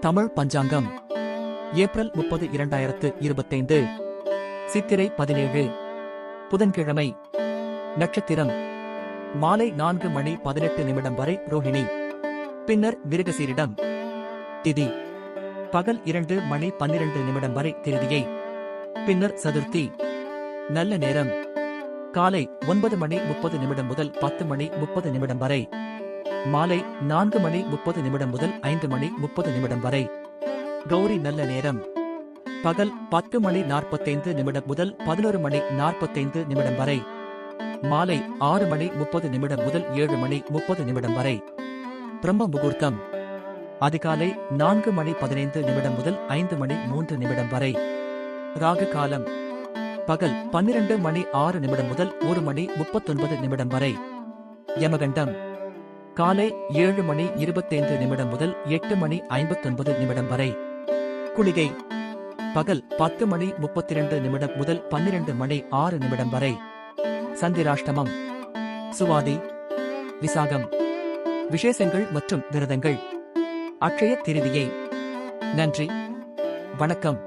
தமிழ் பஞ்சாங்கம் April 30 2025 சித்திரை 17 புதன்கிழமை நட்சத்திரம் மாலை 4:18 வரை ரோஹிணி, பின்னர் மிருகசீரிடம். திதி பகல் 2:12 வரை திருதியை, பின்னர் சதுர்த்தி. நல்ல நேரம் காலை 9:30 முதல் 10:30 வரை, மாலை 4:30 முதல் 5:30 வரை. கௌரி நல்ல நேரம் பகல் 10:45 முதல் 11:45 வரை, மாலை 6:30 முதல் 7:30 வரை. பிரம்ம முகூர்த்தம் அதிகாலை 4:15 முதல் 5:03 வரை. ராகு காலம் பகல் 12:06 முதல் 1:39 வரை. யமகண்டம் காலை 7:25 முதல் 8:59 வரை. குளிகை பகல் 10:32 முதல் 12:06 வரை. சந்திராஷ்டமம் சுவாதி விசாகம் விசேஷங்கள் மற்றும் விரதங்கள். அட்சய திருதியை. நன்றி, வணக்கம்.